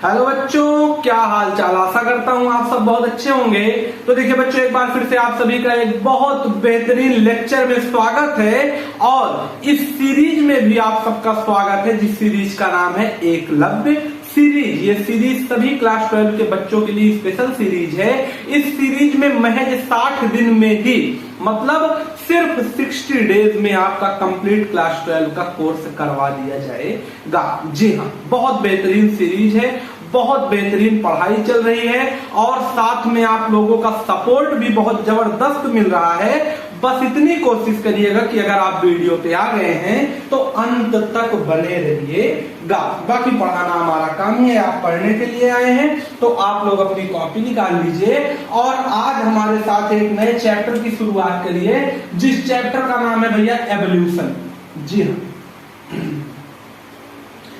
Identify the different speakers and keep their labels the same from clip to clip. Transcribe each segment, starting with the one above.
Speaker 1: Hello बच्चों, क्या हाल चाल। आशा करता हूँ आप सब बहुत अच्छे होंगे। तो देखिए बच्चों, एक बार फिर से आप सभी का एक बहुत बेहतरीन लेक्चर में स्वागत है और इस सीरीज में भी आप सबका स्वागत है, जिस सीरीज का नाम है एकलव्य सीरीज। ये सीरीज सभी क्लास 12 के बच्चों के लिए स्पेशल सीरीज है। इस सीरीज में महज 60 दिन में ही, मतलब सिर्फ 60 डेज में आपका कंप्लीट क्लास 12 का कोर्स करवा दिया जाएगा। जी हाँ, बहुत बेहतरीन सीरीज है, बहुत बेहतरीन पढ़ाई चल रही है और साथ में आप लोगों का सपोर्ट भी बहुत जबरदस्त मिल रहा है। बस इतनी कोशिश करिएगा कि अगर आप वीडियो पे आ गए हैं तो अंत तक बने रहिएगा। बाकी पढ़ाना हमारा काम है, आप पढ़ने के लिए आए हैं तो आप लोग अपनी कॉपी निकाल लीजिए और आज हमारे साथ एक नए चैप्टर की शुरुआत करिए, जिस चैप्टर का नाम है भैया एवोल्यूशन। जी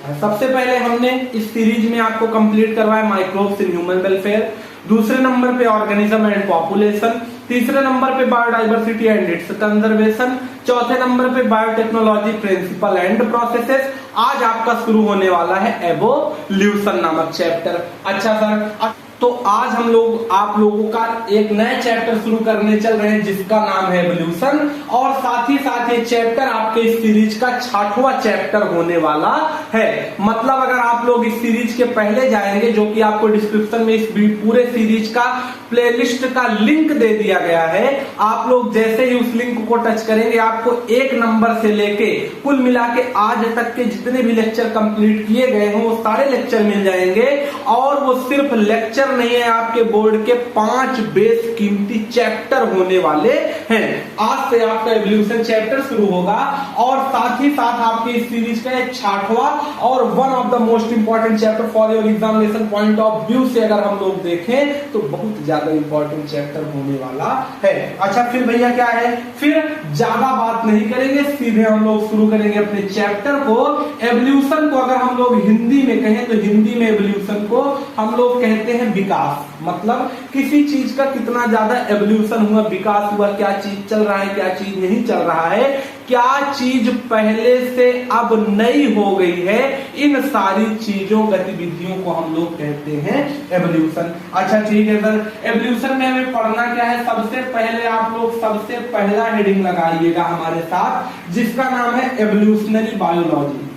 Speaker 1: हाँ, सबसे पहले हमने इस सीरीज में आपको कंप्लीट करवाया माइक्रोब्स इन ह्यूमन वेलफेयर, दूसरे नंबर पे ऑर्गेनिज्म एंड पॉपुलेशन, तीसरे नंबर पे बायोडाइवर्सिटी एंड इट्स कंजर्वेशन, चौथे नंबर पे बायोटेक्नोलॉजी प्रिंसिपल एंड प्रोसेसेस। आज आपका शुरू होने वाला है एवोल्यूशन नामक चैप्टर। अच्छा सर, तो आज हम लोग आप लोगों का एक नया चैप्टर शुरू करने चल रहे हैं जिसका नाम है एवोल्यूशन, और साथ ही साथ ये चैप्टर आपके इस सीरीज का 60वां चैप्टर होने वाला है। मतलब अगर आप लोग इस सीरीज के पहले जाएंगे, जो कि आपको डिस्क्रिप्शन में इस पूरे सीरीज का प्लेलिस्ट का लिंक दे दिया गया है, आप लोग जैसे ही उस लिंक को टच करेंगे आपको 1 नंबर से लेके कुल मिला के आज तक के जितने भी लेक्चर कंप्लीट किए गए हों वो सारे लेक्चर मिल जाएंगे। और वो सिर्फ लेक्चर नहीं है, आपके बोर्ड के 5 बेस कीमती चैप्टर होने वाले हैं। आज से आपका एवोल्यूशन चैप्टर शुरू होगा और साथ ही साथ आपके इस सीरीज का एक 60वां और one of the most important chapter for your examination point of view से अगर हम लोग देखें तो बहुत ज्यादा इंपॉर्टेंट चैप्टर होने वाला है। अच्छा फिर भैया क्या है, फिर ज्यादा बात नहीं करेंगे, सीधे हम लोग शुरू करेंगे अपने चैप्टर को। एवोल्यूशन को अगर हम लोग हिंदी में कहें तो हिंदी में एवोल्यूशन को हम लोग कहते हैं विकास। मतलब किसी चीज का कितना ज्यादा एवोल्यूशन हुआ, विकास हुआ, क्या चीज चल रहा है, क्या चीज नहीं चल रहा है, क्या चीज पहले से अब नई हो गई है, इन सारी चीजों गतिविधियों को हम लोग कहते हैं एवोल्यूशन। अच्छा ठीक है सर, एवोल्यूशन में हमें पढ़ना क्या है, सबसे पहले आप लोग सबसे पहला हेडिंग लगाइएगा हमारे साथ, जिसका नाम है एवोल्यूशनरी बायोलॉजी।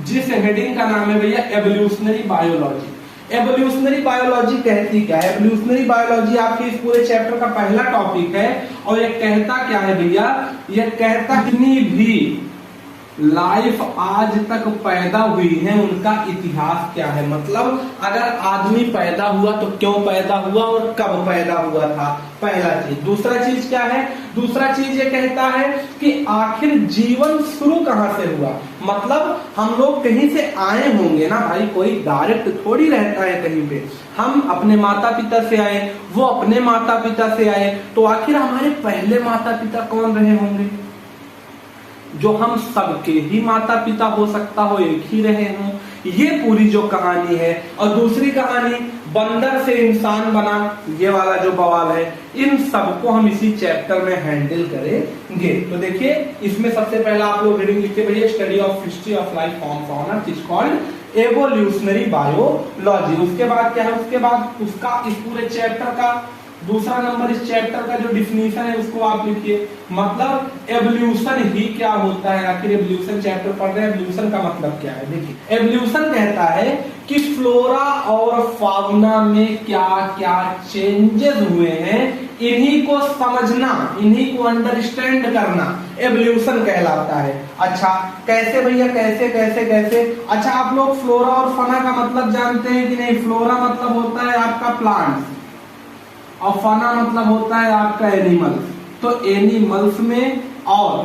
Speaker 1: जिस हेडिंग का नाम है भैया एवोल्यूशनरी बायोलॉजी। एवोल्यूशनरी बायोलॉजी कहती क्या है? एवोल्यूशनरी बायोलॉजी आपके इस पूरे चैप्टर का पहला टॉपिक है और ये कहता क्या है भैया, ये कहता कितनी भी लाइफ आज तक पैदा हुई है उनका इतिहास क्या है। मतलब अगर आदमी पैदा हुआ तो क्यों पैदा हुआ और कब पैदा हुआ था, पहला चीज। दूसरा चीज क्या है, दूसरा चीज ये कहता है कि आखिर जीवन शुरू कहां से हुआ। मतलब हम लोग कहीं से आए होंगे ना भाई, कोई डायरेक्ट थोड़ी रहता है कहीं पे। हम अपने माता पिता से आए, वो अपने माता पिता से आए, तो आखिर हमारे पहले माता पिता कौन रहे होंगे? जो हम सबके ही माता पिता हो सकता हो एक ही रहे हों, ये पूरी जो कहानी है। और दूसरी कहानी बंदर से इंसान बना, ये वाला जो बवाल है, इन सबको हम इसी चैप्टर में हैंडल करेंगे। तो देखिए इसमें सबसे पहला आप लोग हेडिंग लिखते भैया study of history of life forms on earth is called evolutionary biology. उसके बाद क्या है, उसके बाद उसका इस पूरे चैप्टर का दूसरा नंबर, इस चैप्टर का जो डिफिनीशन है उसको आप लिखिए। मतलब एवोल्यूशन ही क्या होता है, आखिर एवोल्यूशन चैप्टर पढ़ रहे हैं, एवोल्यूशन का मतलब क्या है। देखिए एवोल्यूशन कहता है कि फ्लोरा और फाउना में क्या क्या चेंजेस हुए हैं, इन्हीं को समझना, इन्हीं को अंडरस्टैंड करना एवोल्यूशन कहलाता है। अच्छा कैसे भैया, कैसे कैसे कैसे? अच्छा आप लोग फ्लोरा और फाना का मतलब जानते हैं कि नहीं? फ्लोरा मतलब होता है आपका प्लांट्स और फाना मतलब होता है आपका एनिमल्स। तो एनिमल्स में और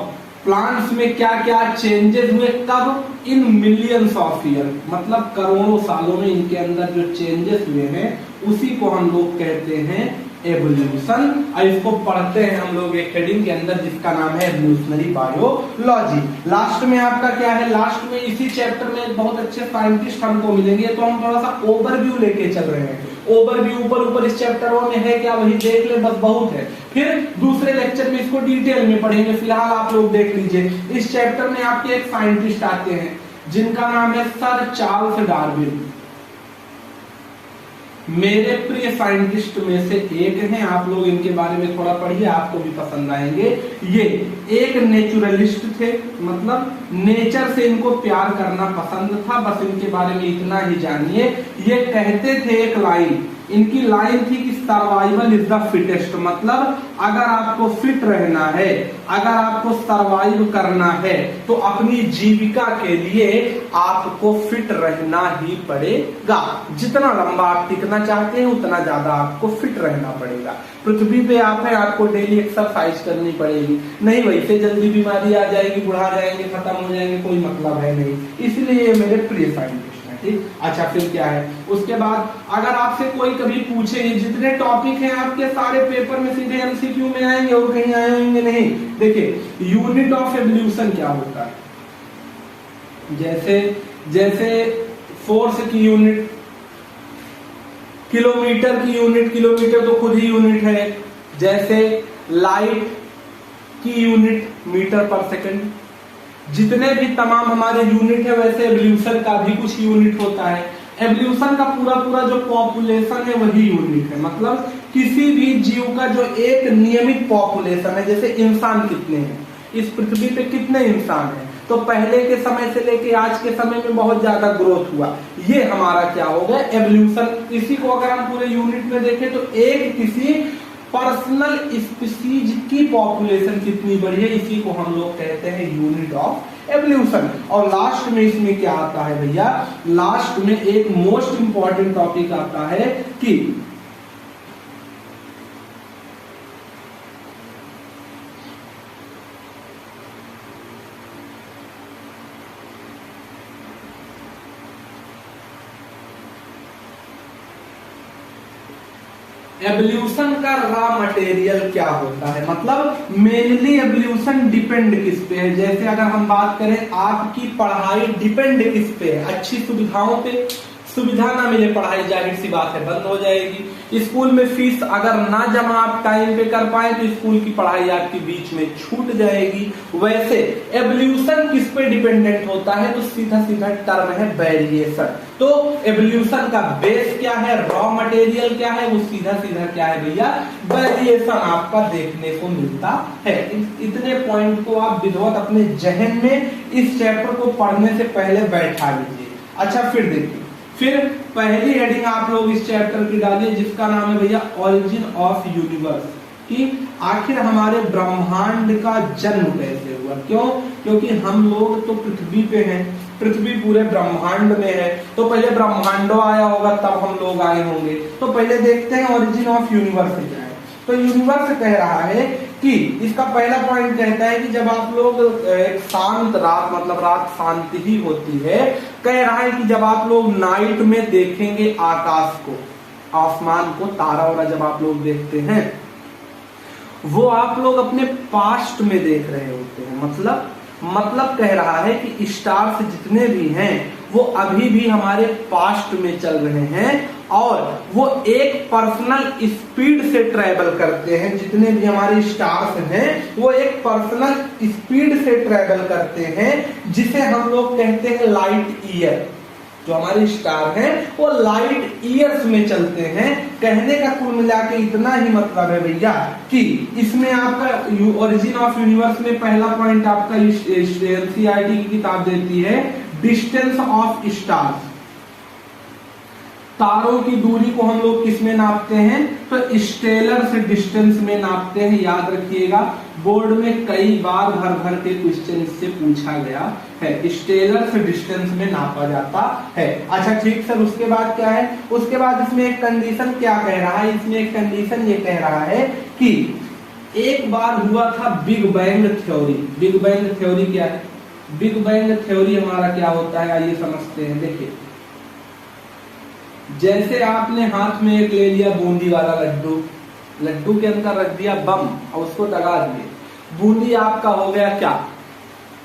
Speaker 1: प्लांट्स में क्या क्या चेंजेस हुए, कब? इन मिलियंस ऑफ ईयर, मतलब करोड़ों सालों में इनके अंदर जो चेंजेस हुए हैं उसी को हम लोग कहते हैं एवोल्यूशन। और इसको पढ़ते हैं हम लोग एक हेडिंग के अंदर जिसका नाम है एवोल्यूशनरी बायोलॉजी। लास्ट में आपका क्या है, लास्ट में इसी चैप्टर में बहुत अच्छे साइंटिस्ट हमको मिलेंगे, तो हम थोड़ा सा ओवरव्यू लेके चल रहे हैं। ओवरव्यू ऊपर इस चैप्टर में है क्या, वही देख ले बस, बहुत है। फिर दूसरे लेक्चर में इसको डिटेल में पढ़ेंगे, फिलहाल आप लोग देख लीजिए। इस चैप्टर में आपके एक साइंटिस्ट आते हैं, जिनका नाम है सर चार्ल्स डार्विन। मेरे प्रिय साइंटिस्ट में से एक हैं, आप लोग इनके बारे में थोड़ा पढ़िए, आपको भी पसंद आएंगे। ये एक नेचुरलिस्ट थे, मतलब नेचर से इनको प्यार करना पसंद था, बस इनके बारे में इतना ही जानिए। ये कहते थे एक लाइन, इनकी लाइन थी कि सर्वाइवल इज द फिटेस्ट, मतलब अगर आपको फिट रहना है, अगर आपको सर्वाइव करना है तो अपनी जीविका के लिए आपको फिट रहना ही पड़ेगा। जितना लंबा आप टिकना चाहते हैं उतना ज्यादा आपको फिट रहना पड़ेगा। पृथ्वी पे आप हैं, आपको डेली एक्सरसाइज करनी पड़ेगी, नहीं वैसे जल्दी बीमारी आ जाएगी, बुढ़ा जाएंगे, खत्म हो जाएंगे, कोई मतलब है नहीं। इसलिए मेरे प्रिय साइंटिस्ट, अच्छा फिर क्या है उसके बाद, अगर आपसे कोई कभी पूछे, ये जितने टॉपिक हैं आपके सारे पेपर में सीधे एमसीक्यू में आएंगे और कहीं आए होंगे नहीं। देखिए यूनिट ऑफ एवोल्यूशन क्या होता है, जैसे फोर्स की यूनिट, किलोमीटर की यूनिट, किलोमीटर तो खुद ही यूनिट है। जैसे लाइट की यूनिट मीटर पर सेकंड, जितने भी तमाम हमारे यूनिट है वैसे एवोल्यूशन का भी कुछ यूनिट होता है। एवोल्यूशन का पूरा जो पॉपुलेशन है वही यूनिट है, मतलब किसी भी जीव का जो एक नियमित पॉपुलेशन है। जैसे इंसान कितने हैं, इस पृथ्वी पे कितने इंसान हैं, तो पहले के समय से लेके आज के समय में बहुत ज्यादा ग्रोथ हुआ, ये हमारा क्या हो गया एवोल्यूशन। इसी को अगर हम पूरे यूनिट में देखें तो एक किसी पर्सनल स्पीसीज की पॉपुलेशन कितनी बड़ी है, इसी को हम लोग कहते हैं यूनिट ऑफ एवोल्यूशन। और लास्ट में इसमें क्या आता है भैया, लास्ट में एक मोस्ट इंपॉर्टेंट टॉपिक आता है कि एवोल्यूशन का रॉ मटेरियल क्या होता है, मतलब मेनली एवोल्यूशन डिपेंड किस पे है। जैसे अगर हम बात करें, आपकी पढ़ाई डिपेंड किस पे है, अच्छी सुविधाओं पे। सुविधा ना मिले पढ़ाई जाहिर सी बात है बंद हो जाएगी। स्कूल में फीस अगर ना जमा आप टाइम पे कर पाए तो स्कूल की पढ़ाई आपकी बीच में छूट जाएगी। वैसे एवोल्यूशन किस पे डिपेंडेंट होता है, तो सीधा सीधा टर्म है वेरिएशन। तो एवोल्यूशन का बेस क्या है, रॉ मटेरियल क्या है, वो सीधा सीधा क्या है भैया, वेरिएशन आपका देखने को मिलता है। इतने पॉइंट को आप विधिवत अपने जहन में इस चैप्टर को पढ़ने से पहले बैठा लीजिए। अच्छा फिर देखिए, फिर पहली हेडिंग आप लोग इस चैप्टर की डालिए जिसका नाम है भैया ओरिजिन ऑफ यूनिवर्स, कि आखिर हमारे ब्रह्मांड का जन्म कैसे हुआ। क्यों, क्योंकि हम लोग तो पृथ्वी पे हैं, पृथ्वी पूरे ब्रह्मांड में है, तो पहले ब्रह्मांडो आया होगा तब हम लोग आए होंगे। तो पहले देखते हैं ओरिजिन ऑफ यूनिवर्स क्या है। तो यूनिवर्स कह रहा है कि इसका पहला पॉइंट कहता है कि जब आप लोग एक शांत रात, मतलब रात शांति ही होती है, कह रहा है कि जब आप लोग नाइट में देखेंगे आकाश को, आसमान को, तारा और जब आप लोग देखते हैं वो आप लोग अपने पास्ट में देख रहे होते हैं। मतलब कह रहा है कि स्टार्स जितने भी हैं वो अभी भी हमारे पास्ट में चल रहे हैं और वो एक पर्सनल स्पीड से ट्रेवल करते हैं। जितने भी हमारे स्टार्स हैं वो एक पर्सनल स्पीड से ट्रेवल करते हैं, जिसे हम लोग कहते हैं लाइट ईयर। जो हमारे स्टार हैं वो लाइट ईयर्स में चलते हैं। कहने का कुल मिला के इतना ही मतलब है भैया कि इसमें आपका ओरिजिन ऑफ यूनिवर्स में पहला पॉइंट आपका एनसीईआरटी की किताब देती है डिस्टेंस ऑफ स्टार्स। तारों की दूरी को हम लोग किस में नापते हैं, तो स्टेलर से डिस्टेंस में नापते हैं। याद रखिएगा, बोर्ड में कई बार भर के क्वेश्चन इससे पूछा गया है, स्टेलर से डिस्टेंस में नापा जाता है। अच्छा ठीक सर, उसके बाद क्या है, उसके बाद इसमें एक कंडीशन क्या कह रहा है, इसमें एक कंडीशन ये कह रहा है कि एक बार हुआ था big bang theory. Big bang theory क्या है, बिग बैंग थ्योरी हमारा क्या होता है आइए समझते हैं। देखिए, जैसे आपने हाथ में एक ले लिया बूंदी वाला लड्डू, लड्डू के अंदर रख दिया बम और उसको दगा दिए, बूंदी आपका हो गया क्या,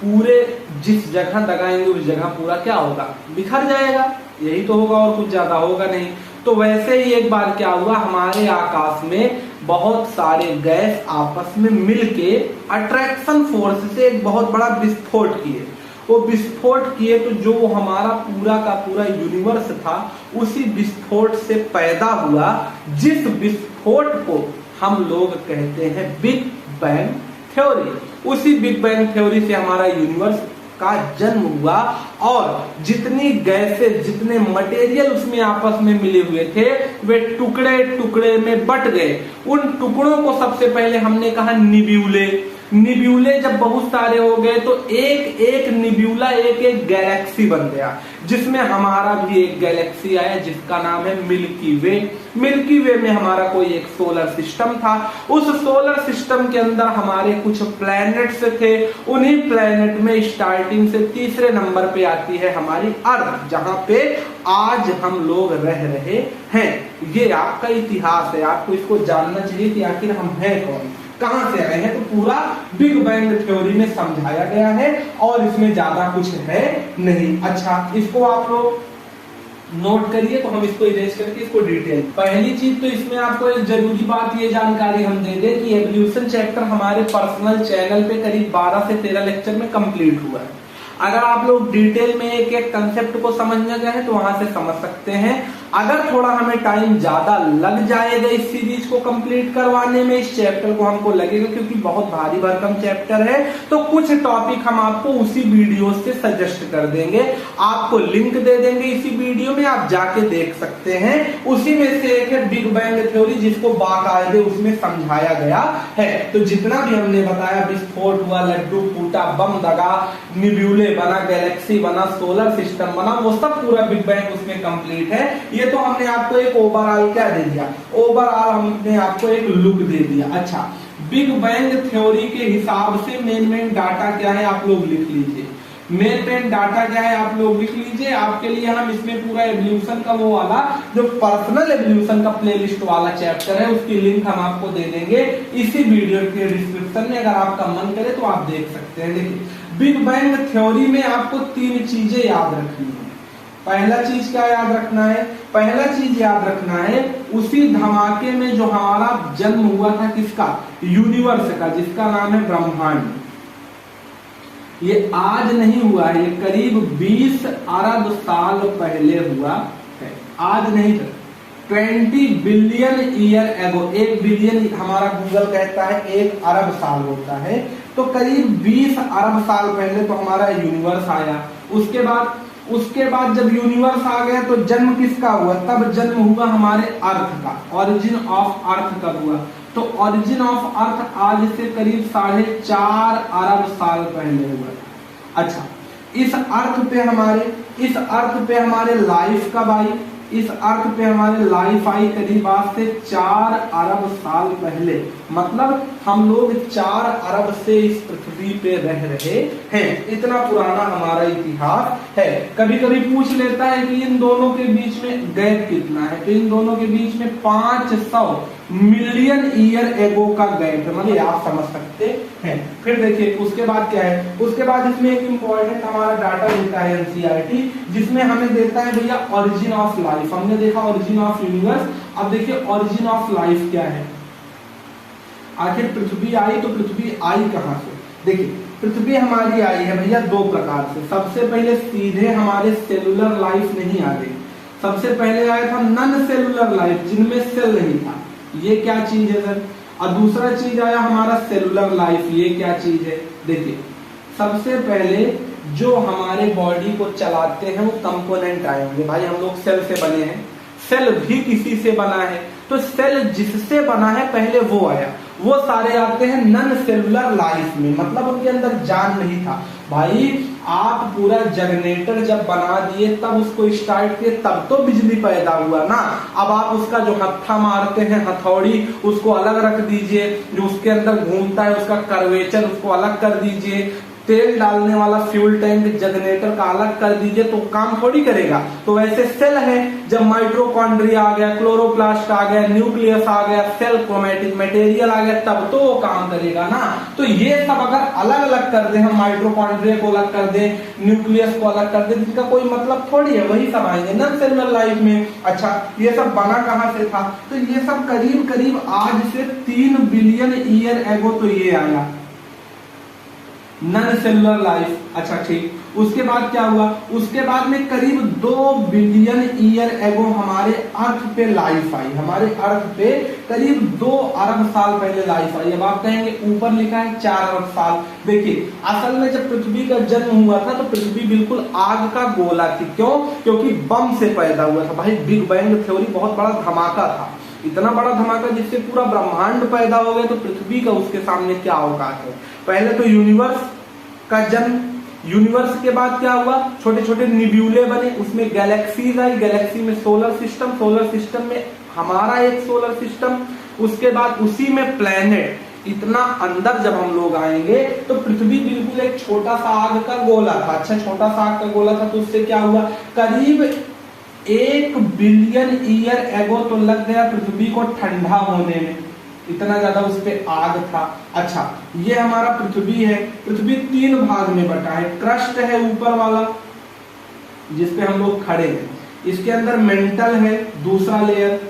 Speaker 1: पूरे जिस जगह दगाएंगे उस जगह पूरा क्या होगा, बिखर जाएगा। यही तो होगा और कुछ ज्यादा होगा नहीं। तो वैसे ही एक बार क्या हुआ, हमारे आकाश में बहुत सारे गैस आपस में मिलके अट्रैक्शन फोर्स से एक बहुत बड़ा विस्फोट किए वो विस्फोट किए तो जो हमारा पूरा का पूरा यूनिवर्स था उसी विस्फोट से पैदा हुआ, जिस विस्फोट को हम लोग कहते हैं बिग बैंग थ्योरी। उसी बिग बैंग थ्योरी से हमारा यूनिवर्स का जन्म हुआ और जितनी गैसें, जितने मटेरियल उसमें आपस में मिले हुए थे वे टुकड़े टुकड़े में बट गए। उन टुकड़ों को सबसे पहले हमने कहा निब्यूले। निब्यूले जब बहुत सारे हो गए तो एक एक निब्यूला एक एक गैलेक्सी बन गया, जिसमें हमारा भी एक गैलेक्सी आया जिसका नाम है मिल्की वे। मिल्की वे में हमारा कोई एक सोलर सिस्टम था। उस सोलर सिस्टम के अंदर हमारे कुछ प्लैनेट्स थे। उन्हीं प्लैनेट में स्टार्टिंग से तीसरे नंबर पे आती है हमारी अर्थ, जहां पे आज हम लोग रह रहे हैं। ये आपका इतिहास है, आपको इसको जानना चाहिए कि आखिर हम हैं कौन, कहां से आए हैं। तो पूरा बिग बैंग थ्योरी में समझाया गया है और इसमें ज्यादा कुछ है नहीं। अच्छा, इसको आप लोग नोट करिए, तो हम इसको इरेज करके इसको डिटेल। पहली चीज तो इसमें आपको एक जरूरी बात ये जानकारी हम दे दें कि एवोल्यूशन चैप्टर हमारे पर्सनल चैनल पे करीब 12 से 13 लेक्चर में कंप्लीट हुआ है। अगर आप लोग डिटेल में एक एक कंसेप्ट को समझने गए हैं तो वहां से समझ सकते हैं। अगर थोड़ा हमें टाइम ज्यादा लग जाएगा इस सीरीज को कंप्लीट करवाने में, इस चैप्टर को हमको लगेगा क्योंकि बहुत भारी भरकम चैप्टर है, तो कुछ टॉपिक हम आपको उसी वीडियो से सजेस्ट कर देंगे। आपको लिंक दे देंगे इसी वीडियो में, आप जाके देख सकते हैं। उसी में से एक है बिग बैंग थ्योरी, जिसको बाकायदे उसमें समझाया गया है। तो जितना भी हमने बताया, विस्फोट हुआ, लड्डू फूटा, बम दगा, निब्यूले बना, गैलेक्सी बना, सोलर सिस्टम बना, वो सब पूरा बिग बैंग उसमें कंप्लीट है। ये तो हमने आपको एक ओवरऑल क्या दे दिया, ओवरऑल हमने आपको एक लुक दे दिया। अच्छा, बिग बैंग थ्योरी के हिसाब से मेन डाटा क्या है आप लोग लिख लीजिए। मेन डाटा क्या है आप लोग लिख लीजिए। आपके लिए हम इसमें पूरा एवोल्यूशन का वो वाला जो पर्सनल एवोल्यूशन का प्लेलिस्ट वाला चैप्टर है, उसकी लिंक हम आपको दे देंगे इसी वीडियो के डिस्क्रिप्शन में। अगर आपका मन करे तो आप देख सकते हैं। देखिए, बिग बैंग थ्योरी में आपको 3 चीजें याद रखनी है। पहला चीज क्या याद रखना है? पहला चीज याद रखना है उसी धमाके में जो हमारा जन्म हुआ था, किसका? यूनिवर्स का, जिसका नाम है ब्रह्मांड। ये आज नहीं हुआ है, ये करीब 20 अरब साल पहले हुआ है। आज नहीं, 20 बिलियन ईयर एगो। 1 बिलियन हमारा गूगल कहता है 1 अरब साल होता है, तो करीब 20 अरब साल पहले तो हमारा यूनिवर्स आया। उसके बाद जब यूनिवर्स आ गया तो जन्म किसका हुआ? तब जन्म हुआ हमारे अर्थ का। ओरिजिन ऑफ अर्थ कब हुआ? तो ओरिजिन ऑफ अर्थ आज से करीब 4.5 अरब साल पहले हुआ। अच्छा, इस अर्थ पे हमारे लाइफ कब आई? इस अर्थ पे हमारे लाइफ आई करीब आज से 4 अरब साल पहले। मतलब हम लोग 4 अरब से इस पृथ्वी पे रह रहे हैं। इतना पुराना हमारा इतिहास है। कभी कभी पूछ लेता है कि इन दोनों के बीच में गैप कितना है, तो इन दोनों के बीच में 500 मिलियन ईयर एगो का गैप है। मतलब आप समझ सकते हैं। फिर देखिए उसके बाद क्या है, उसके बाद इसमें एक इंपॉर्टेंट हमारा डाटा देता है एनसीईआरटी, जिसमें हमें देता है भैया ओरिजिन ऑफ लाइफ। हमने देखा ओरिजिन ऑफ यूनिवर्स, अब देखिए ओरिजिन ऑफ लाइफ क्या है। आखिर पृथ्वी आई तो पृथ्वी आई कहां से? देखिए, पृथ्वी हमारी आई है भैया 2 प्रकार से। सबसे पहले सीधे हमारे सेलुलर लाइफ नहीं आ गई, सबसे पहले आया था नॉन सेलुलर लाइफ, जिनमें सेल नहीं था। ये क्या चीज है सर? और दूसरा चीज आया हमारा सेलुलर लाइफ। ये क्या चीज है? देखिए, सबसे पहले जो हमारे बॉडी को चलाते हैं वो कंपोनेंट आए होंगे। भाई हम लोग सेल से बने हैं, सेल भी किसी से बना है, तो सेल जिससे बना है पहले वो आया। वो सारे आते हैं नॉन सेलुलर लाइफ में, मतलब उनके अंदर जान नहीं था। भाई आप पूरा जनरेटर जब बना दिए तब उसको स्टार्ट किए, तब तो बिजली पैदा हुआ ना। अब आप उसका जो हत्था मारते हैं हथौड़ी, उसको अलग रख दीजिए, जो उसके अंदर घूमता है उसका कर्वेचर उसको अलग कर दीजिए, तेल डालने वाला फ्यूल टैंक जनरेटर का अलग कर दीजिए, तो काम थोड़ी करेगा। तो वैसे सेल है, जब माइटोकॉन्ड्रिया आ गया, क्लोरोप्लास्ट आ गया, न्यूक्लियस आ गया, सेल क्रोमैटिक मटेरियल आ गया, तब तो वो काम करेगा ना। तो ये सब अगर अलग अलग कर दे, हम माइटोकॉन्ड्रिया को अलग कर दे, न्यूक्लियस को अलग कर दे, जिसका कोई मतलब थोड़ी है, वही सब आएंगे नॉन सेलुलर लाइफ में। अच्छा, ये सब बना कहां से था? तो ये सब करीब करीब आज से 3 बिलियन ईयर एगो तो ये आया नॉन सेलुलर लाइफ। अच्छा ठीक, उसके बाद क्या हुआ, उसके बाद में करीब 2 बिलियन ईयर एगो हमारे अर्थ पे लाइफ आई, हमारे अर्थ पे करीब 2 अरब साल पहले लाइफ आई। अब आप कहेंगे ऊपर लिखा है 4 अरब साल। देखिए असल में जब पृथ्वी का जन्म हुआ था तो पृथ्वी बिल्कुल आग का गोला थी। क्यों? क्योंकि बम से पैदा हुआ था भाई, बिग बैंग थ्योरी बहुत बड़ा धमाका था, इतना बड़ा धमाका जिससे पूरा ब्रह्मांड पैदा हो गया। तो पृथ्वी का उसके सामने क्या औकात है। पहले तो यूनिवर्स का जन्म, यूनिवर्स के बाद क्या हुआ, छोटे छोटे निब्यूले बने, उसमें गैलेक्सीज आई, गैलेक्सी में सोलर सिस्टम, सोलर सिस्टम में हमारा एक सोलर सिस्टम, उसके बाद उसी में प्लेनेट। इतना अंदर जब हम लोग आएंगे तो पृथ्वी बिल्कुल एक छोटा सा आग का गोला था। अच्छा छोटा सा आग का गोला था तो उससे क्या हुआ, करीब 1 बिलियन ईयर एगो तो लग गया पृथ्वी को ठंडा होने में, इतना ज्यादा उस पे आग था। अच्छा ये हमारा पृथ्वी है, पृथ्वी 3 भाग में बटा है। क्रस्ट है ऊपर वाला जिसपे हम लोग खड़े हैं, इसके अंदर मेंटल है दूसरा लेयर,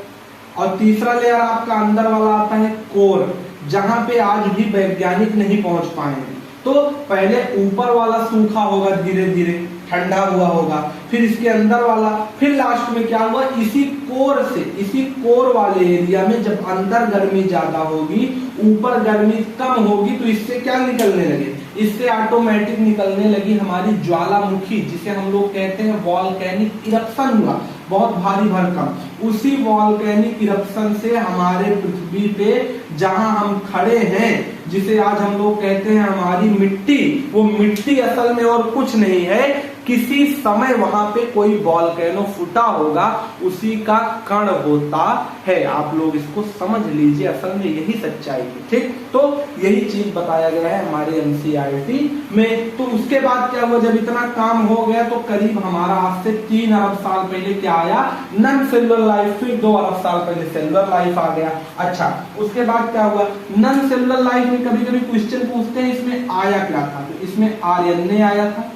Speaker 1: और तीसरा लेयर आपका अंदर वाला आता है कोर, जहां पे आज भी वैज्ञानिक नहीं पहुंच पाएंगे। तो पहले ऊपर वाला सूखा होगा, धीरे धीरे ठंडा हुआ होगा, फिर इसके अंदर वाला, फिर लास्ट में क्या हुआ, इसी कोर से, इसी कोर वाले एरिया में जब अंदर गर्मी ज्यादा होगी, ऊपर गर्मी कम होगी, तो इससे क्या निकलने लगे, इससे ऑटोमेटिक निकलने लगी हमारी ज्वालामुखी, जिसे हम लोग कहते हैं वॉल्केनिक इरप्शन हुआ, बहुत भारी भरकम। उसी वॉल्केनिक इरप्शन से हमारे पृथ्वी पे जहां हम खड़े हैं, जिसे आज हम लोग कहते हैं हमारी मिट्टी, वो मिट्टी असल में और कुछ नहीं है, किसी समय वहां पे कोई वॉल्केनो फूटा होगा, उसी का कण होता है। आप लोग इसको समझ लीजिए, असल में यही सच्चाई है। ठीक, तो यही चीज बताया गया है हमारे एनसीईआरटी में। तो उसके बाद क्या हुआ, जब इतना काम हो गया तो करीब हमारा आज से 3 अरब साल पहले क्या आया, नॉन सेलुलर लाइफ, फिर 2 अरब साल पहले सेलुलर लाइफ आ गया। अच्छा उसके बाद क्या हुआ, नॉन सेलुलर लाइफ में कभी कभी क्वेश्चन पूछते हैं इसमें आया क्या था, तो इसमें आरएनए आया था,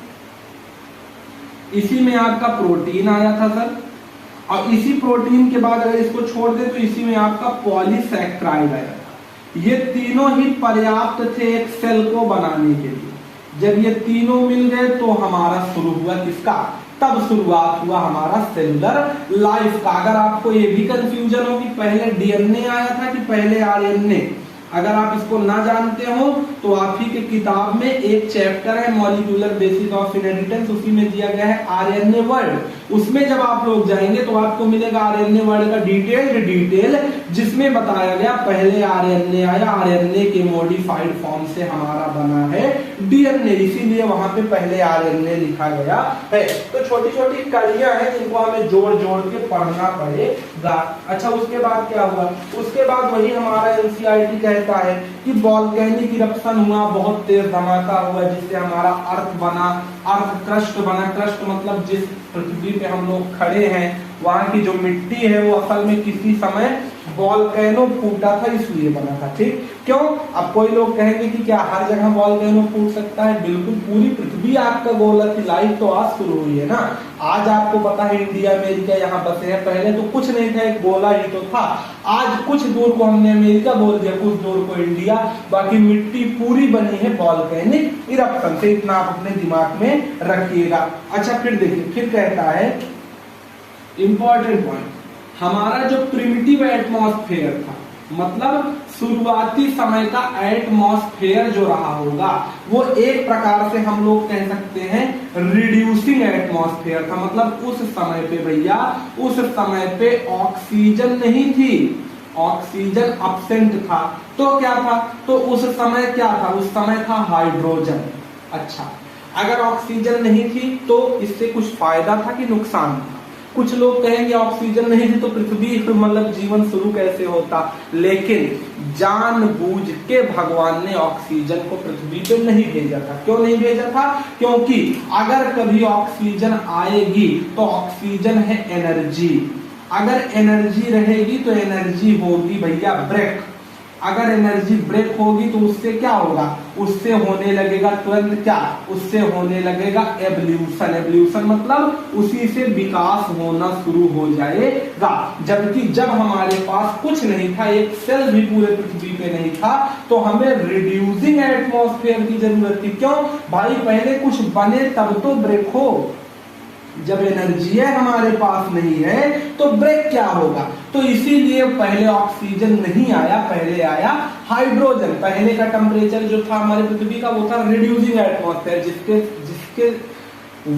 Speaker 1: इसी में आपका प्रोटीन आया था सर, और इसी प्रोटीन के बाद अगर इसको छोड़ दे तो इसी में आपका पॉलीसैकेराइड आया था। ये तीनों ही पर्याप्त थे एक सेल को बनाने के लिए। जब ये तीनों मिल गए तो हमारा शुरू हुआ किसका, तब शुरुआत हुआ हमारा सेलुलर लाइफ का। अगर आपको ये भी कंफ्यूजन हो कि पहले डीएनए आया था कि पहले आरएनए, अगर आप इसको ना जानते हो तो आप ही के किताब में एक चैप्टर है मॉलिक्यूलर बेसिस ऑफ इनहेरिटेंस, उसी में दिया गया है आरएनए वर्ड। उसमें जब आप लोग जाएंगे तो आपको मिलेगा आरएनए वर्ड का डिटेल, जिसमें बताया गया पहले आरएनए आया, आरएनए के मॉडिफाइड फॉर्म से हमारा बना है डीएनए, इसीलिए वहां पे पहले आरएनए लिखा गया है। तो छोटी छोटी कड़ियां हैं जिनको हमें जोड़ जोड़ के पढ़ना पड़ेगा। अच्छा उसके बाद क्या हुआ, उसके बाद वही हमारा एनसीईआरटी कहता है कि वॉल्केनिक इरप्शन हुआ, बहुत तेज धमाका हुआ, जिससे हमारा अर्थ बना, अर्थ क्रस्ट बना। क्रस्ट मतलब जिस पृथ्वी पे हम लोग खड़े हैं वहां की जो मिट्टी है वो असल में किसी समय वॉल्केनो फूटा था इसलिए बना था। ठीक, क्यों? अब कोई लोग कहेंगे कि क्या हर जगह वॉल्केनो फूट सकता है? बिल्कुल, पूरी पृथ्वी आपका गोला की लाइफ तो आज शुरू हुई है ना। आज आपको पता है इंडिया अमेरिका यहाँ बसे हैं, पहले तो कुछ नहीं था, एक गोला ही तो था। आज कुछ दूर को हमने अमेरिका बोल दिया, कुछ दूर को इंडिया, बाकी मिट्टी पूरी बनी है वॉल्केनिक इरप्शन से। इतना आप अपने दिमाग में रखिएगा। अच्छा फिर देखिए, फिर कहता है इंपॉर्टेंट पॉइंट, हमारा जो प्रिमिटिव एटमॉस्फेयर था, मतलब शुरुआती समय का एटमॉस्फेयर जो रहा होगा, वो एक प्रकार से हम लोग कह सकते हैं रिड्यूसिंग एटमॉस्फेयर था। मतलब उस समय पे भैया, उस समय पे ऑक्सीजन नहीं थी, ऑक्सीजन अब्सेंट था। तो क्या था, तो उस समय क्या था, उस समय था हाइड्रोजन। अच्छा, अगर ऑक्सीजन नहीं थी तो इससे कुछ फायदा था कि नुकसान था? कुछ लोग कहेंगे ऑक्सीजन नहीं थी तो पृथ्वी मतलब जीवन शुरू कैसे होता, लेकिन जानबूझ के भगवान ने ऑक्सीजन को पृथ्वी पे नहीं भेजा था। क्यों नहीं भेजा था? क्योंकि अगर कभी ऑक्सीजन आएगी तो ऑक्सीजन है एनर्जी, अगर एनर्जी रहेगी तो एनर्जी होगी भैया ब्रेक। अगर एनर्जी ब्रेक होगी तो उससे क्या होगा, उससे होने लगेगा तुरंत क्या, उससे होने लगेगा एवोल्यूशन। एवोल्यूशन मतलब उसी से विकास होना शुरू हो जाएगा। जबकि जब हमारे पास कुछ नहीं था, एक सेल भी पूरे पृथ्वी पे नहीं था, तो हमें रिड्यूसिंग एटमॉस्फेयर की जरूरत थी। क्यों भाई, पहले कुछ बने तब तो ब्रेक हो। जब एनर्जी हमारे पास नहीं है तो ब्रेक क्या होगा। तो इसीलिए पहले ऑक्सीजन नहीं आया, पहले आया हाइड्रोजन। पहले का टेम्परेचर जो था हमारे पृथ्वी का वो था रिड्यूसिंग एटमॉस्फेयर, जिसके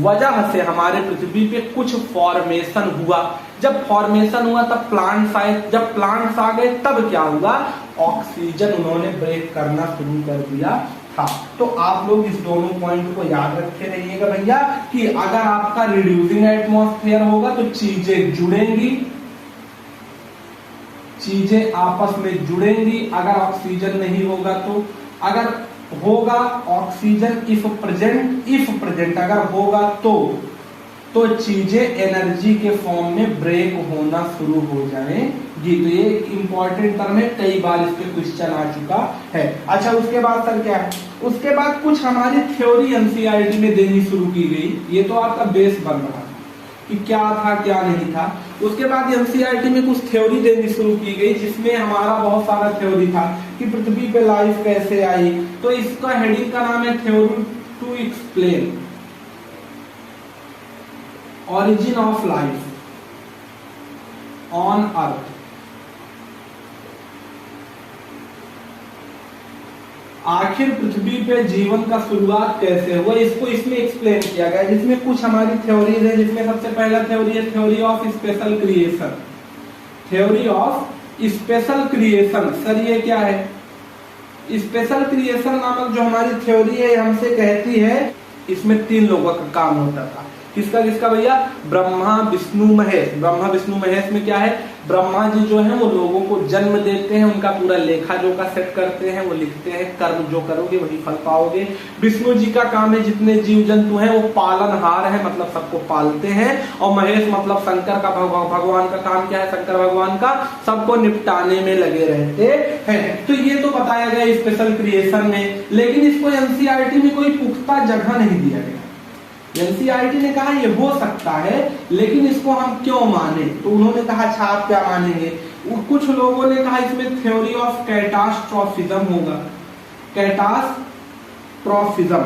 Speaker 1: वजह से हमारे पृथ्वी पे कुछ फॉर्मेशन हुआ। जब फॉर्मेशन हुआ तब प्लांट्स आए, जब प्लांट्स आ गए तब क्या हुआ, ऑक्सीजन उन्होंने ब्रेक करना शुरू कर दिया था। तो आप लोग इस दोनों पॉइंट को याद रखे रहिएगा भैया कि अगर आपका रिड्यूसिंग एटमॉस्फेयर होगा तो चीजें जुड़ेंगी, चीजें आपस में जुड़ेंगी। अगर ऑक्सीजन नहीं होगा तो, अगर होगा ऑक्सीजन इफ प्रेजेंट अगर होगा तो चीजें एनर्जी के फॉर्म में ब्रेक होना शुरू हो जाएंगी। तो ये इंपॉर्टेंट टर्म है, कई बार इस पे क्वेश्चन आ चुका है। अच्छा, उसके बाद सर क्या है, उसके बाद कुछ हमारी थ्योरी एनसीईआरटी में देनी शुरू की गई। ये तो आपका बेस बन रहा है कि क्या था क्या नहीं था। उसके बाद एनसीईआरटी में कुछ थ्योरी देनी शुरू की गई, जिसमें हमारा बहुत सारा थ्योरी था कि पृथ्वी पे लाइफ कैसे आई। तो इसका हेडिंग का नाम है theory to explain origin of life on earth। आखिर पृथ्वी पे जीवन का शुरुआत कैसे हुआ, इसको इसमें एक्सप्लेन किया गया, जिसमें कुछ हमारी थ्योरीज है। जिसमें सबसे पहला थ्योरी है theory of special creation. Theory of special creation, sir ये क्या है? स्पेशल क्रिएशन नामक जो हमारी थ्योरी है हमसे कहती है, इसमें 3 लोगों का काम होता था। किसका किसका भैया? ब्रह्मा विष्णु महेश। ब्रह्मा विष्णु महेश में क्या है, ब्रह्मा जी जो है वो लोगों को जन्म देते हैं, उनका पूरा लेखा जोखा सेट करते हैं, वो लिखते हैं कर्म जो करोगे वही फल पाओगे। विष्णु जी का काम है जितने जीव जंतु हैं वो पालनहार है, मतलब सबको पालते हैं। और महेश मतलब शंकर का, भगवान का काम क्या है? शंकर भगवान का सबको निपटाने में लगे रहते हैं। तो ये तो बताया गया स्पेशल क्रिएशन में, लेकिन इसको एनसीईआरटी में कोई पुख्ता जगह नहीं दिया गया। एनसीईआरटी ने कहा ये हो सकता है, लेकिन इसको हम क्यों माने? तो उन्होंने कहा अच्छा आप क्या मानेंगे? कुछ लोगों ने कहा इसमें थ्योरी ऑफ कैटास्ट्रोफिज्म होगा। कैटास्ट्रोफिज्म,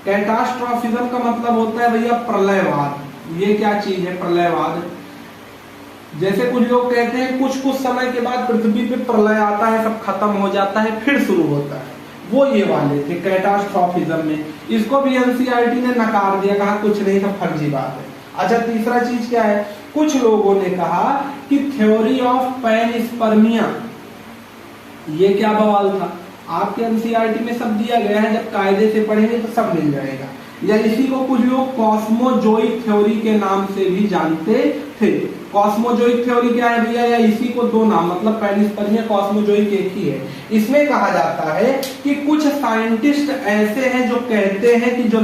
Speaker 1: कैटास्ट्रोफिज्म का मतलब होता है भैया प्रलयवाद। ये क्या चीज है प्रलयवाद? जैसे कुछ लोग कहते हैं कुछ समय के बाद पृथ्वी पे प्रलय आता है, सब खत्म हो जाता है, फिर शुरू होता है, वो ये वाले थे कैटास्ट्रोफिज्म में। इसको भी एनसीईआरटी ने नकार दिया, कहा कुछ नहीं, सब फर्जी बात है। अच्छा, तीसरा चीज क्या है? कुछ लोगों ने कहा कि थ्योरी ऑफ पैनस्पर्मिया। ये क्या बवाल था? आपके एनसीईआरटी में सब दिया गया है, जब कायदे से पढ़ेंगे तो सब मिल जाएगा। या इसी को कुछ लोग कॉस्मोजोइक थ्योरी के नाम से भी जानते थे। कॉस्मोजोइक थ्योरी क्या है भैया? या इसी को 2 नाम, मतलब पैनस्पर्मिया कॉस्मोजोइक एक ही है। इसमें कहा जाता है कि कुछ साइंटिस्ट ऐसे हैं जो कहते हैं कि जो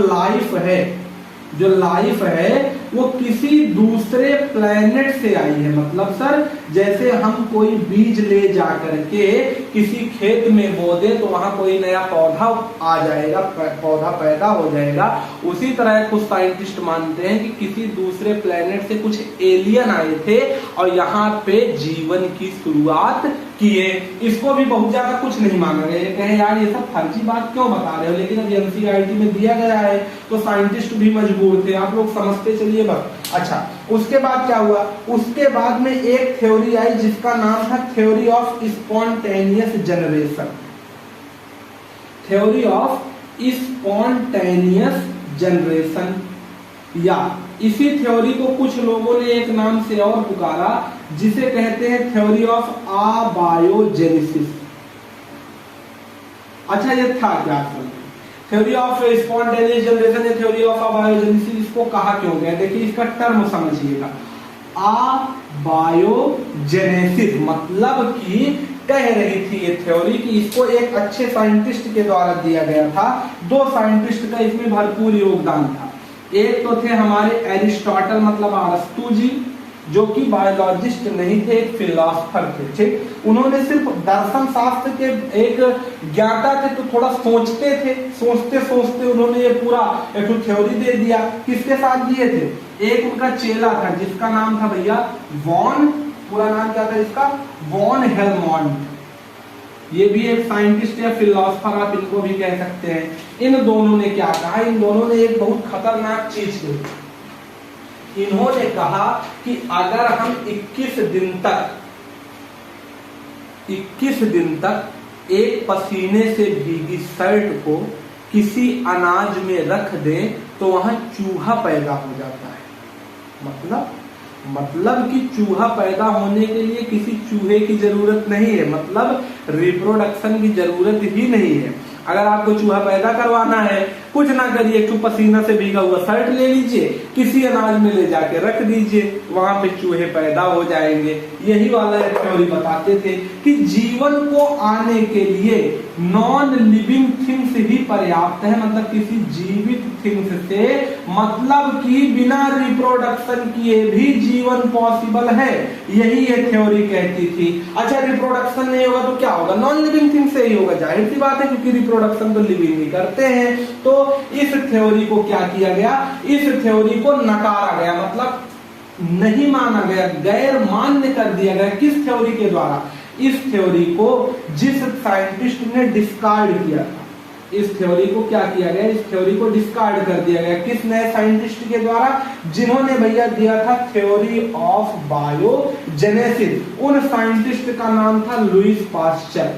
Speaker 1: लाइफ है वो किसी दूसरे प्लेनेट से आई है। मतलब सर जैसे हम कोई बीज ले जाकर के किसी खेत में बो दे तो वहां कोई नया पौधा आ जाएगा, पौधा पैदा हो जाएगा, उसी तरह कुछ साइंटिस्ट मानते हैं कि किसी दूसरे प्लेनेट से कुछ एलियन आए थे और यहाँ पे जीवन की शुरुआत किए। इसको भी बहुत ज्यादा कुछ नहीं माना गया, कहे यार ये सब फर्जी बात क्यों बता रहे हो, लेकिन अब एनसीईआरटी में दिया गया है तो साइंटिस्ट भी मजबूर थे, आप लोग समझते चलिए बस। अच्छा, उसके बाद क्या हुआ? उसके बाद में एक थ्योरी आई जिसका नाम था theory of spontaneous generation. Theory of spontaneous generation, या इसी थ्योरी को कुछ लोगों ने एक नाम से और पुकारा जिसे कहते हैं थ्योरी ऑफ अबायोजेनेसिस। अच्छा, ये था क्या? थ्योरी ऑफ स्पॉन्टेनियस जनरेशन या थ्योरी ऑफ अबायोजेनेसिस, इसको कहा क्यों गया? देखिए इसका टर्म समझिएगा। अबायोजेनेसिस मतलब कि कह रही थी ये थ्योरी कि इसको एक अच्छे साइंटिस्ट के द्वारा दिया गया था। 2 साइंटिस्ट का इसमें भरपूर योगदान था। एक तो थे हमारे एरिस्टोटल मतलब अरस्तु जी, जो कि बायोलॉजिस्ट नहीं थे, एक फिलोसफर थे। ठीक, उन्होंने सिर्फ दर्शन शास्त्र के एक ज्ञाता थे, तो थोड़ा सोचते थे, सोचते सोचते उन्होंने ये पूरा एक थ्योरी दे दिया। किसके साथ दिए थे? एक उनका चेला था जिसका नाम था भैया वॉन, पूरा नाम क्या था इसका? Van Helmont. ये भी एक साइंटिस्ट या फिलोसफर आप इनको भी कह सकते हैं। इन दोनों ने क्या कहा? इन दोनों ने एक बहुत खतरनाक चीज की। इन्होंने कहा कि अगर हम 21 दिन तक एक पसीने से भीगी शर्ट को किसी अनाज में रख दें तो वहां चूहा पैदा हो जाता है। मतलब कि चूहा पैदा होने के लिए किसी चूहे की जरूरत नहीं है, मतलब रिप्रोडक्शन की जरूरत ही नहीं है। अगर आपको चूहा पैदा करवाना है, कुछ ना करिए, एक पसीना से भीगा हुआ शर्ट ले लीजिए, किसी अनाज में ले जाके रख दीजिए, वहां पे चूहे पैदा हो जाएंगे। यही वाला थ्योरी बताते थे कि जीवन को आने के लिए नॉन लिविंग थिंग्स ही पर्याप्त है, मतलब किसी जीवित थिंग्स से, मतलब कि बिना रिप्रोडक्शन किए भी जीवन पॉसिबल है। यही ये थ्योरी कहती थी। अच्छा, रिप्रोडक्शन नहीं होगा तो क्या होगा? नॉन लिविंग थिंग से ही होगा, जाहिर सी बात है, क्योंकि रिप्रोडक्शन तो लिविंग ही करते हैं। तो इस थ्योरी को क्या किया गया? इस थ्योरी को नकारा गया, मतलब नहीं माना गया, गैर मान्य कर दिया गया। किस थ्योरी के द्वारा? इस थ्योरी को जिस साइंटिस्ट ने डिस्कार्ड किया था, इस थ्योरी को क्या किया गया? इस थ्योरी को डिस्कार्ड कर दिया गया। किस नए साइंटिस्ट के द्वारा? जिन्होंने भैया दिया था थ्योरी ऑफ बायोजेनेसिस। उन साइंटिस्ट का नाम था लुईस पास्चर।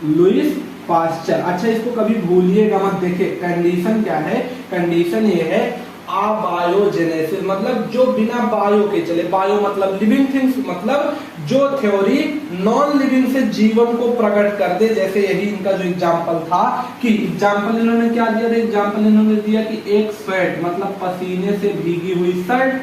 Speaker 1: Lewis pasture. अच्छा, इसको कभी भूलिएगा मत। देखिए कंडीशन क्या है? कंडीशन ये है अबायोजेनेसिस, मतलब जो बिना बायो के चले। बायो मतलब लिविंग थिंग्स, मतलब जो थ्योरी नॉन लिविंग से जीवन को प्रकट कर दे। जैसे यही इनका जो एग्जांपल था कि एग्जांपल इन्होंने क्या दिया था? एग्जांपल इन्होंने दिया कि एक स्वेट मतलब पसीने से भीगी हुई शर्ट,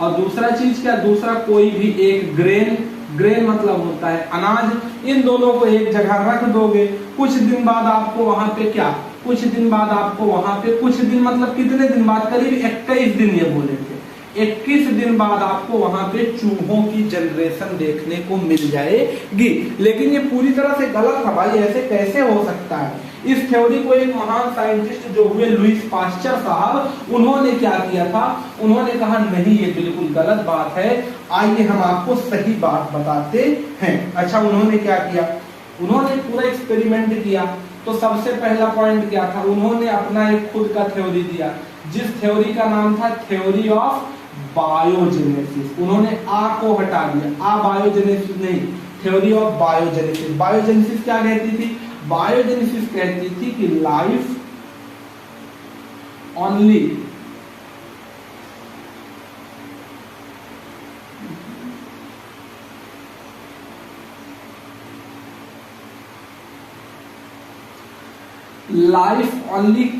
Speaker 1: और दूसरा चीज क्या? दूसरा कोई भी एक ग्रेन, ग्रेन मतलब होता है अनाज। इन दोनों को एक जगह रख दोगे, कुछ दिन बाद आपको वहां पे क्या? कुछ दिन बाद आपको वहां पे, कुछ दिन मतलब कितने दिन बाद? करीब 21 दिन ये बोले थे। 21 दिन बाद आपको वहां पे चूहों की जनरेशन देखने को मिल जाएगी। लेकिन ये पूरी तरह से गलत था भाई, ऐसे कैसे हो सकता है? इस थ्योरी को एक महान साइंटिस्ट जो हुए लुईस पास्चर साहब, उन्होंने क्या किया था? उन्होंने कहा नहीं, ये बिल्कुल गलत बात है, आइए हम आपको सही बात बताते हैं। अच्छा, उन्होंने क्या किया? उन्होंने पूरा एक्सपेरिमेंट किया। तो सबसे पहला पॉइंट क्या था? उन्होंने अपना एक खुद का थ्योरी दिया, जिस थ्योरी का नाम था थ्योरी ऑफ बायोजेनेसिस। उन्होंने आ को हटा दिया, आ बायोजेनेसिस नहीं, थ्योरी ऑफ बायोजेनेसिस। बायोजेनेसिस क्या कहती थी? बायोजेनेसिस कहती थी कि life only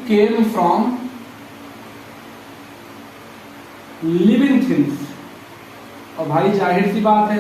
Speaker 1: came from living things. और भाई जाहिर सी बात है,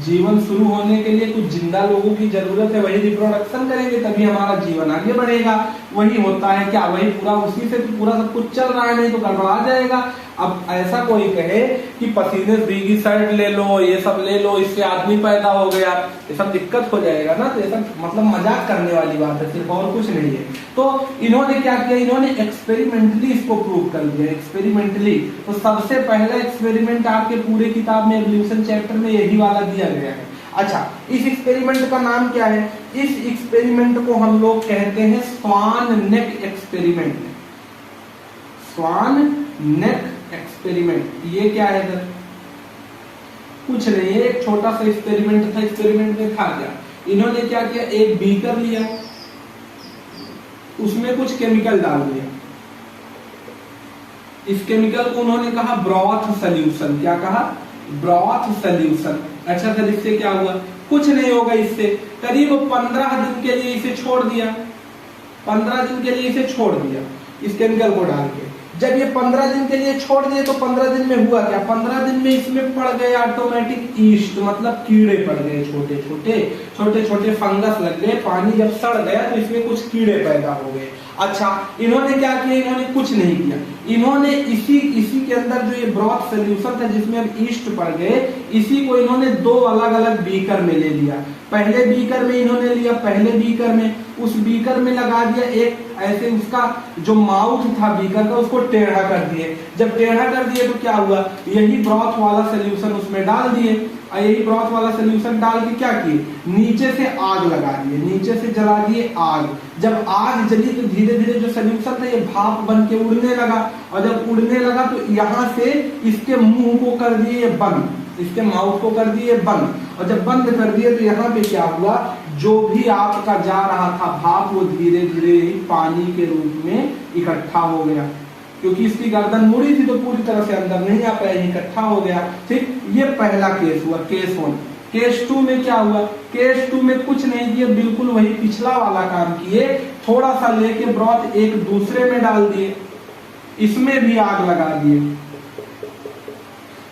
Speaker 1: जीवन शुरू होने के लिए कुछ जिंदा लोगों की जरूरत है, वही रिप्रोडक्शन करेंगे तभी हमारा जीवन आगे बढ़ेगा। वही होता है क्या? वही पूरा, उसी से तो पूरा सब कुछ चल रहा है, नहीं तो गड़बड़ा जाएगा। अब ऐसा कोई कहे कि पसीने से भीगी शर्ट ले लो, ये सब ले लो, इससे आदमी पैदा हो गया, ये सब दिक्कत हो जाएगा ना। तो ये सब मतलब मजाक करने वाली बात है, सिर्फ और कुछ नहीं है। तो इन्होंने क्या किया? इन्होंने एक्सपेरिमेंटली इसको प्रूव कर दिया, एक्सपेरिमेंटली। तो सबसे पहला एक्सपेरिमेंट आपके पूरे किताब में एवोल्यूशन चैप्टर में यही वाला दिया गया है। अच्छा, इस एक्सपेरिमेंट का नाम क्या है? इस एक्सपेरिमेंट को हम लोग कहते हैं स्वान नेक एक्सपेरिमेंट। स्वान नेक एक्सपेरिमेंट। ये क्या है सर? कुछ नहीं है, एक छोटा सा एक्सपेरिमेंट था। एक्सपेरिमेंट में था क्या? इन्होंने क्या किया? एक बीकर लिया, उसमें कुछ केमिकल डाल दिया। इस केमिकल को उन्होंने कहा ब्रॉथ सॉल्यूशन। क्या कहा? Broth solution. अच्छा सर, इससे क्या हुआ? कुछ नहीं होगा इससे। करीब 15 दिन के लिए इसे छोड़ दिया, 15 दिन के लिए इसे छोड़ दिया इस केमिकल को डाल के। जब ये 15 दिन के लिए छोड़ दिए तो 15 दिन में हुआ क्या, 15 दिन में इसमें पड़ गए ऑटोमेटिक ईस्ट, मतलब कीड़े पड़ गए, छोटे छोटे फंगस लग गए। पानी जब सड़ गया तो इसमें कुछ कीड़े पैदा हो गए। अच्छा, इन्होंने क्या किया, इन्होंने कुछ नहीं किया, इन्होंने इसी के अंदर जो ये ब्रॉथ सोल्यूशन था जिसमें अब ईस्ट पड़ गए, इसी को इन्होंने दो अलग अलग बीकर में ले लिया। पहले बीकर में इन्होंने लिया, पहले बीकर में, उस बीकर में लगा दिया एक ऐसे, उसका जो माउथ था बीकर का उसको टेढ़ा कर दिए। जब टेढ़ा कर दिए तो क्या हुआ, यही ब्रॉथ वाला सोल्यूशन उसमें डाल दिए, और यही ब्रॉथ वाला सोल्यूशन डाल के क्या किए, नीचे से आग लगा दिए, नीचे से जला दिए आग। जब आग जली तो धीरे धीरे जो सोल्यूशन था ये भाप बन के उड़ने लगा, और जब उड़ने लगा तो यहाँ से इसके मुंह को कर दिए बंद, इसके माउथ को कर दिए बंद, और जब बंद कर दिए तो यहाँ पे क्या हुआ, जो भी आपका जा रहा था भाप वो धीरे धीरे पानी के रूप में इकट्ठा हो गया। क्योंकि इसकी गर्दन मुड़ी थी तो पूरी तरह से अंदर नहीं आ पाया, इकट्ठा हो गया। ठीक, ये पहला केस हुआ, केस 1। केस 2 में क्या हुआ, केस 2 में कुछ नहीं किए, बिल्कुल वही पिछला वाला काम किए, थोड़ा सा लेके ब्रॉथ एक दूसरे में डाल दिए, इसमें भी आग लगा दिए,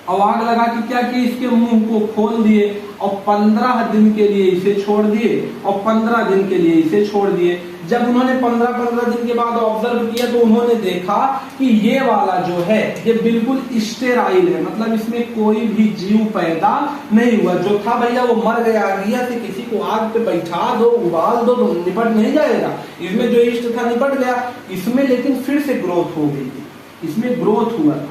Speaker 1: और आग लगा के क्या किए, इसके मुंह को खोल दिए और 15 दिन के लिए इसे छोड़ दिए, और 15 दिन के लिए इसे छोड़ दिए। जब उन्होंने 15 दिन के बाद ऑब्जर्व किया तो उन्होंने देखा कि ये वाला जो है ये बिल्कुल स्टेराइल है, मतलब इसमें कोई भी जीव पैदा नहीं हुआ। जो था भैया वो मर गया, गया से किसी को आग पे बैठा दो, उबाल दो तो निपट नहीं जाएगा। इसमें जो ईस्ट था निपट गया, इसमें लेकिन फिर से ग्रोथ हो गई, इसमें ग्रोथ हुआ था।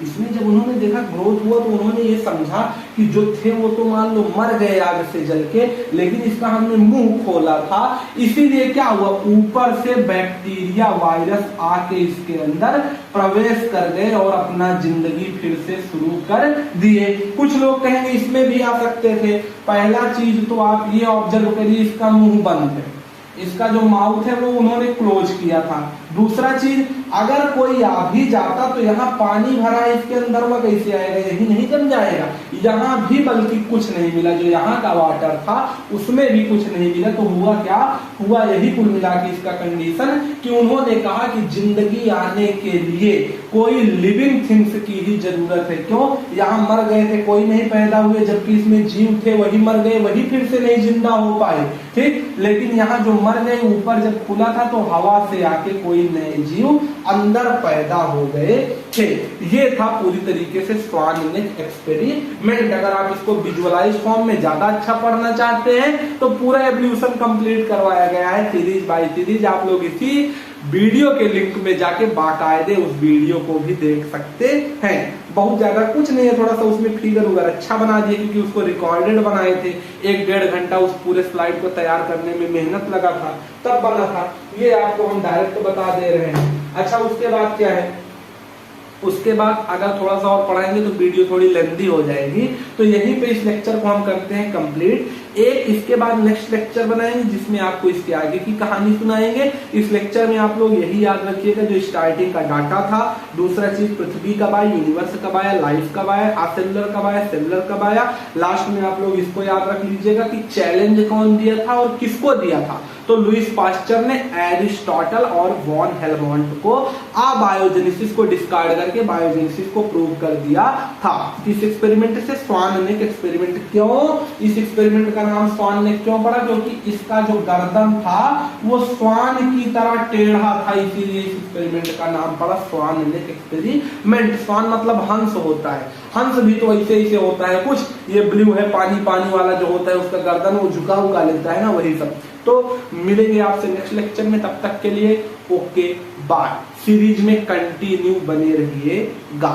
Speaker 1: इसमें जब उन्होंने देखा ग्रोथ हुआ तो उन्होंने ये समझा कि जो थे वो तो मान लो मर गए आग से जल के, लेकिन इसका हमने मुंह खोला था, इसीलिए क्या हुआ, ऊपर से बैक्टीरिया वायरस आके इसके अंदर प्रवेश कर गए और अपना जिंदगी फिर से शुरू कर दिए। कुछ लोग कहेंगे इसमें भी आ सकते थे। पहला चीज तो आप ये ऑब्जर्व करिए, इसका मुंह बंद है, इसका जो माउथ है वो उन्होंने क्लोज किया था। दूसरा चीज, अगर कोई आ भी जाता तो यहाँ पानी भरा है इसके अंदर, वह कैसे आएगा, यही नहीं जम जाएगा। यहाँ भी बल्कि कुछ नहीं मिला, जो यहाँ का वाटर था उसमें भी कुछ नहीं मिला। तो हुआ क्या, हुआ यही कुल मिला के इसका कंडीशन कि उन्होंने कहा कि जिंदगी आने के लिए कोई लिविंग थिंग्स की ही जरूरत है। क्यों, यहाँ मर गए थे, कोई नहीं पैदा हुए, जबकि इसमें जीव थे वही मर गए, वही फिर से नहीं जिंदा हो पाए। ठीक, लेकिन यहाँ जो मर गए ऊपर जब खुला था तो हवा से आके कोई नए जीव अंदर पैदा हो गए थे। ये था पूरी तरीके से स्वान नेक एक्सपेरिमेंट। अगर आप इसको विजुअलाइज फॉर्म में ज्यादा अच्छा पढ़ना चाहते हैं तो पूरा एवोल्यूशन कंप्लीट करवाया गया है सीरीज बाय सीरीज। आप लोग इसी वीडियो के लिंक में जाके बाकायदे उस वीडियो को भी देख सकते हैं। बहुत ज्यादा कुछ नहीं है, थोड़ा सा उसमें फिगर वगैरह अच्छा बना दिए क्योंकि उसको रिकॉर्डेड बनाए थे। 1-1.5 घंटा उस पूरे स्लाइड को तैयार करने में मेहनत लगा था, तब बना था। ये आपको हम डायरेक्ट बता दे रहे हैं। अच्छा, उसके बाद क्या है, उसके बाद अगर थोड़ा सा और पढ़ाएंगे तो वीडियो थोड़ी लेंथी हो जाएगी, तो यहीं पे इस लेक्चर को हम करते हैं कंप्लीट। एक इसके बाद नेक्स्ट लेक्चर बनाएंगे जिसमें आपको इसके आगे की कहानी सुनाएंगे। इस लेक्चर में आप लोग यही याद रखिएगा जो स्टार्टिंग का डाटा था। दूसरा चीज, पृथ्वी कब आई, यूनिवर्स कब आया, लाइफ कब आया, असेलुलर कब आया, सेलुलर कब आया। लास्ट में आप लोग इसको याद रख लीजिएगा कि चैलेंज कौन दिया था और किसको दिया था। तो लुईस पास्चर ने एरिस्टोटल और वॉन हेलमोंट को अबायोजेनेसिस को डिस्कार्ड करके बायोजेनेसिस को प्रूव कर दिया था। इस एक्सपेरिमेंट से स्वान नेक एक्सपेरिमेंट। क्यों इस एक्सपेरिमेंट का नाम स्वान नेक क्यों पड़ा, क्योंकि इसका जो गर्दन था वो स्वान की तरह टेढ़ा था, इसीलिए इस एक्सपेरिमेंट का नाम पड़ा स्वान नेक एक्सपेरिमेंट। स्वान मतलब हंस होता है, हंस भी तो ऐसे ही से होता है कुछ। ये ब्लू है, पानी पानी वाला जो होता है उसका गर्दन वो झुका हुआ लेता है ना, वही सब। तो मिलेंगे आपसे नेक्स्ट लेक्चर में, तब तक के लिए ओके बाय। सीरीज में कंटिन्यू बने रहिएगा।